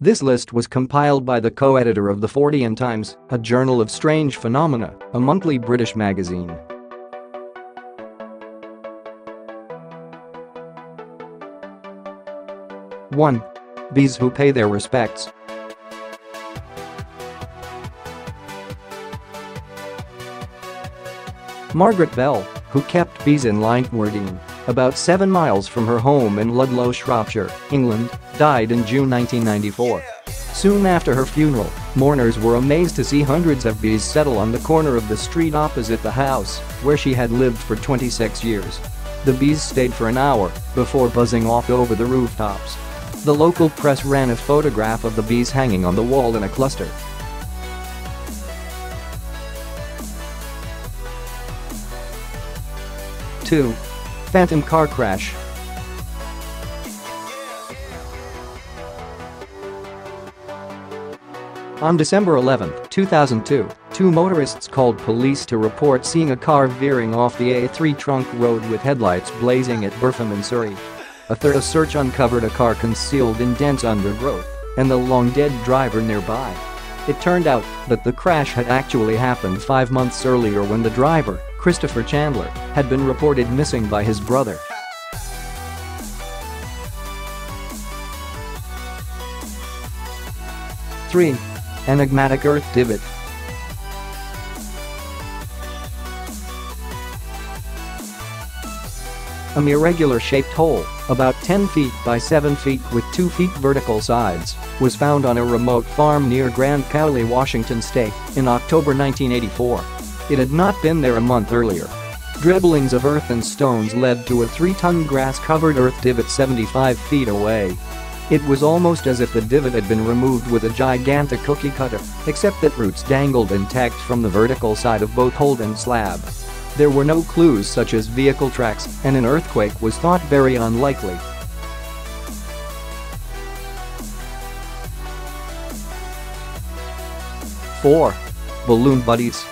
This list was compiled by the co-editor of the Fortean Times, a journal of strange phenomena, a monthly British magazine. 1. Bees who pay their respects. Margaret Bell, who kept bees in Leintwardine, about 7 miles from her home in Ludlow, Shropshire, England, died in June 1994. Soon after her funeral, mourners were amazed to see hundreds of bees settle on the corner of the street opposite the house, where she had lived for 26 years. The bees stayed for an hour before buzzing off over the rooftops. The local press ran a photograph of the bees hanging on the wall in a cluster. 2. Phantom car crash. On December 11, 2002, 2 motorists called police to report seeing a car veering off the A3 trunk road with headlights blazing at Burpham in Surrey. A thorough search uncovered a car concealed in dense undergrowth and the long-dead driver nearby. It turned out that the crash had actually happened 5 months earlier when the driver, Christopher Chandler, had been reported missing by his brother. 3. Enigmatic earth divot. An irregular-shaped hole, about 10 feet by 7 feet with 2 feet vertical sides, was found on a remote farm near Grand Coulee, Washington state, in October 1984. It had not been there a month earlier. Dribblings of earth and stones led to a 3-ton grass-covered earth divot 75 feet away. It was almost as if the divot had been removed with a gigantic cookie cutter, except that roots dangled intact from the vertical side of both hole and slab. There were no clues such as vehicle tracks, and an earthquake was thought very unlikely. 4. Balloon buddies.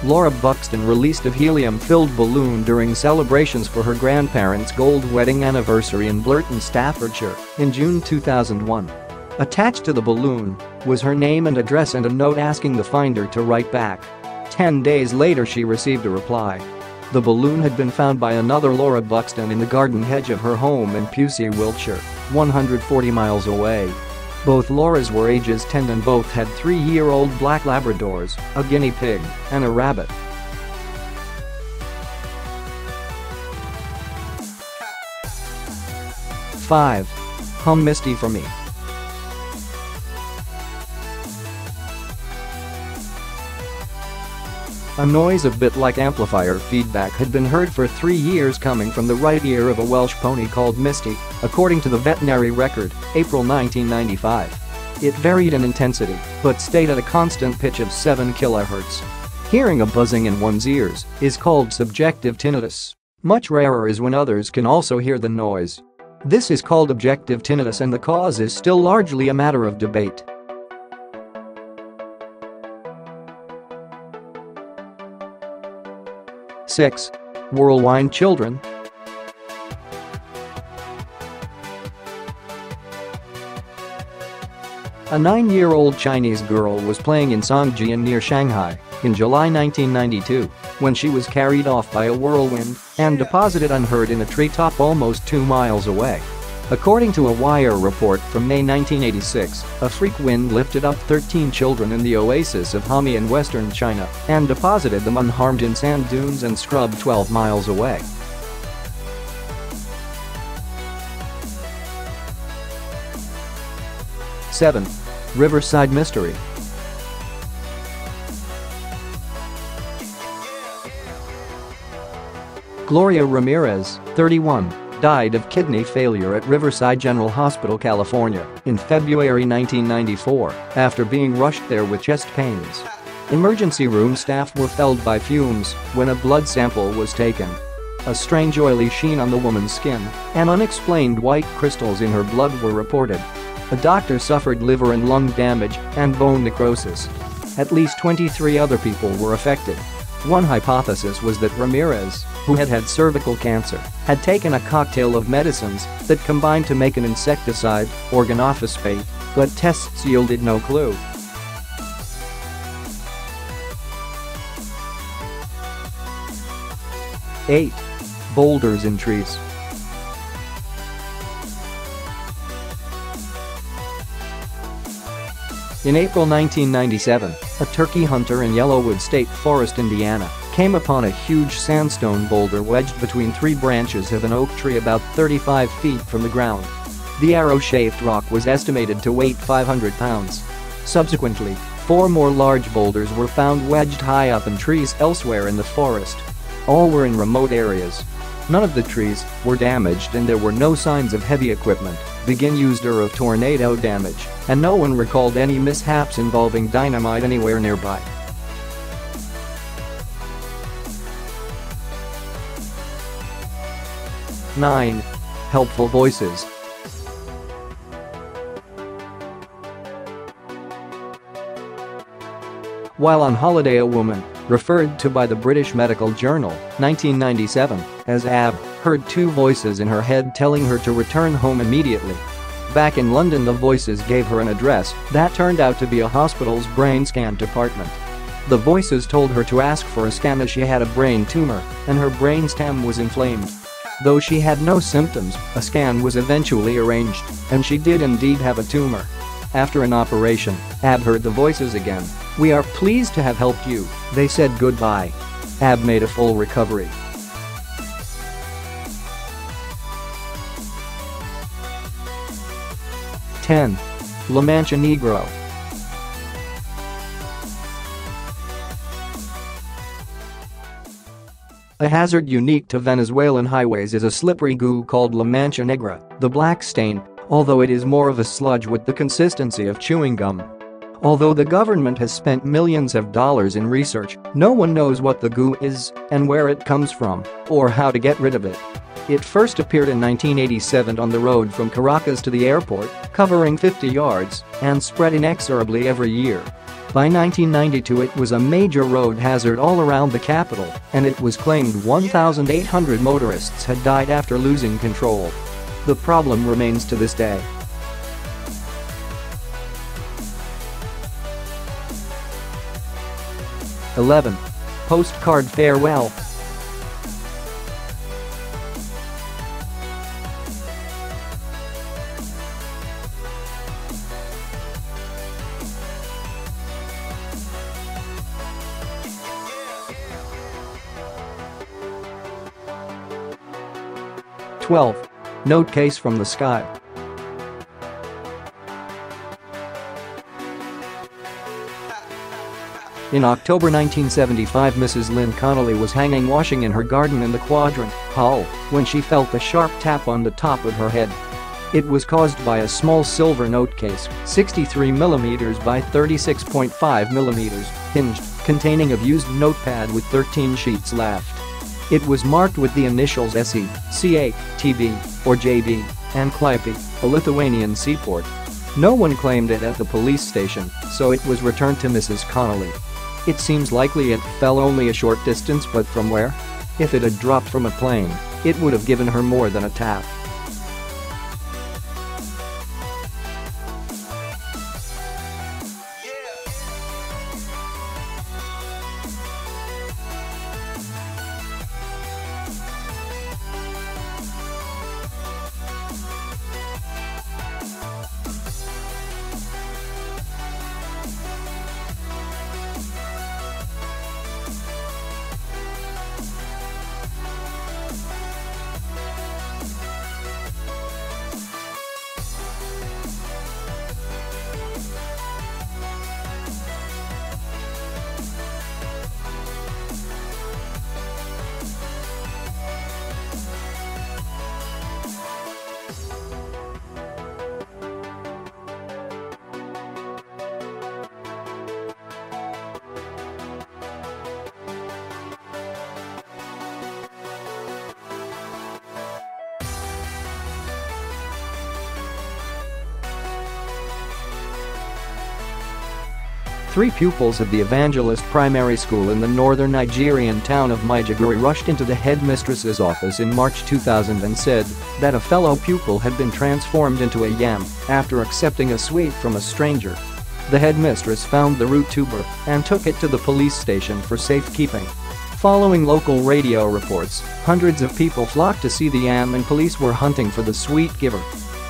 Laura Buxton released a helium-filled balloon during celebrations for her grandparents' gold wedding anniversary in Blurton, Staffordshire, in June 2001. Attached to the balloon was her name and address and a note asking the finder to write back. 10 days later she received a reply. The balloon had been found by another Laura Buxton in the garden hedge of her home in Pusey, Wiltshire, 140 miles away. Both Laura's were ages 10 and both had 3-year-old black Labradors, a guinea pig, and a rabbit. Five. Hum Misty for me. A noise a bit like amplifier feedback had been heard for 3 years coming from the right ear of a Welsh pony called Misty, according to the veterinary record, April 1995. It varied in intensity, but stayed at a constant pitch of 7 kHz. Hearing a buzzing in one's ears is called subjective tinnitus. Much rarer is when others can also hear the noise. This is called objective tinnitus and the cause is still largely a matter of debate. 6. Whirlwind children. A 9-year-old Chinese girl was playing in Songjian near Shanghai in July 1992 when she was carried off by a whirlwind and deposited unheard in a treetop almost 2 miles away. According to a Wire report from May 1986, a freak wind lifted up 13 children in the oasis of Hami in western China and deposited them unharmed in sand dunes and scrub 12 miles away. Seven. Riverside mystery. Gloria Ramirez, 31, died of kidney failure at Riverside General Hospital, California, in February 1994 after being rushed there with chest pains. Emergency room staff were felled by fumes when a blood sample was taken. A strange oily sheen on the woman's skin and unexplained white crystals in her blood were reported. A doctor suffered liver and lung damage and bone necrosis. At least 23 other people were affected. One hypothesis was that Ramirez who had had cervical cancer, had taken a cocktail of medicines that combined to make an insecticide, organophosphate, but tests yielded no clue. Eight. Boulders in trees. In April 1997, a turkey hunter in Yellowwood State Forest, Indiana, came upon a huge sandstone boulder wedged between three branches of an oak tree about 35 feet from the ground. The arrow-shaped rock was estimated to weigh 500 pounds. Subsequently, 4 more large boulders were found wedged high up in trees elsewhere in the forest. All were in remote areas. None of the trees were damaged and there were no signs of heavy equipment, being used or of tornado damage, and no one recalled any mishaps involving dynamite anywhere nearby. Nine. Helpful voices. While on holiday, a woman, referred to by the British Medical Journal, 1997, as Ab, heard 2 voices in her head telling her to return home immediately. Back in London, the voices gave her an address that turned out to be a hospital's brain scan department. The voices told her to ask for a scan as she had a brain tumor and her brain stem was inflamed. Though she had no symptoms, a scan was eventually arranged, and she did indeed have a tumor. After an operation, Ab heard the voices again. "We are pleased to have helped you," they said goodbye. Ab made a full recovery. Ten. La Mancha Negro. A hazard unique to Venezuelan highways is a slippery goo called La Mancha Negra, the black stain, although it is more of a sludge with the consistency of chewing gum. Although the government has spent millions of dollars in research, no one knows what the goo is and where it comes from, or how to get rid of it. It first appeared in 1987 on the road from Caracas to the airport, covering 50 yards, and spread inexorably every year. By 1992 it was a major road hazard all around the capital, and it was claimed 1,800 motorists had died after losing control. The problem remains to this day. "11. Postcard farewell. "12. Note case from the sky. In October 1975, Mrs. Lynn Connolly was hanging washing in her garden in the Quadrant, Hull, when she felt a sharp tap on the top of her head. It was caused by a small silver note case, 63mm by 36.5mm, hinged, containing a used notepad with 13 sheets left. It was marked with the initials SE, CA, TB, or JB, and Calliope, a Lithuanian seaport. No one claimed it at the police station, so it was returned to Mrs. Connolly. It seems likely it fell only a short distance, but from where? If it had dropped from a plane, it would have given her more than a tap. 3 pupils of the Evangelist Primary School in the northern Nigerian town of Maiduguri rushed into the headmistress's office in March 2000 and said that a fellow pupil had been transformed into a yam after accepting a sweet from a stranger. The headmistress found the root tuber and took it to the police station for safekeeping. Following local radio reports, hundreds of people flocked to see the yam and police were hunting for the sweet giver.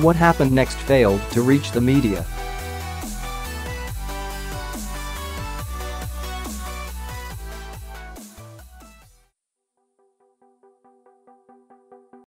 What happened next failed to reach the media.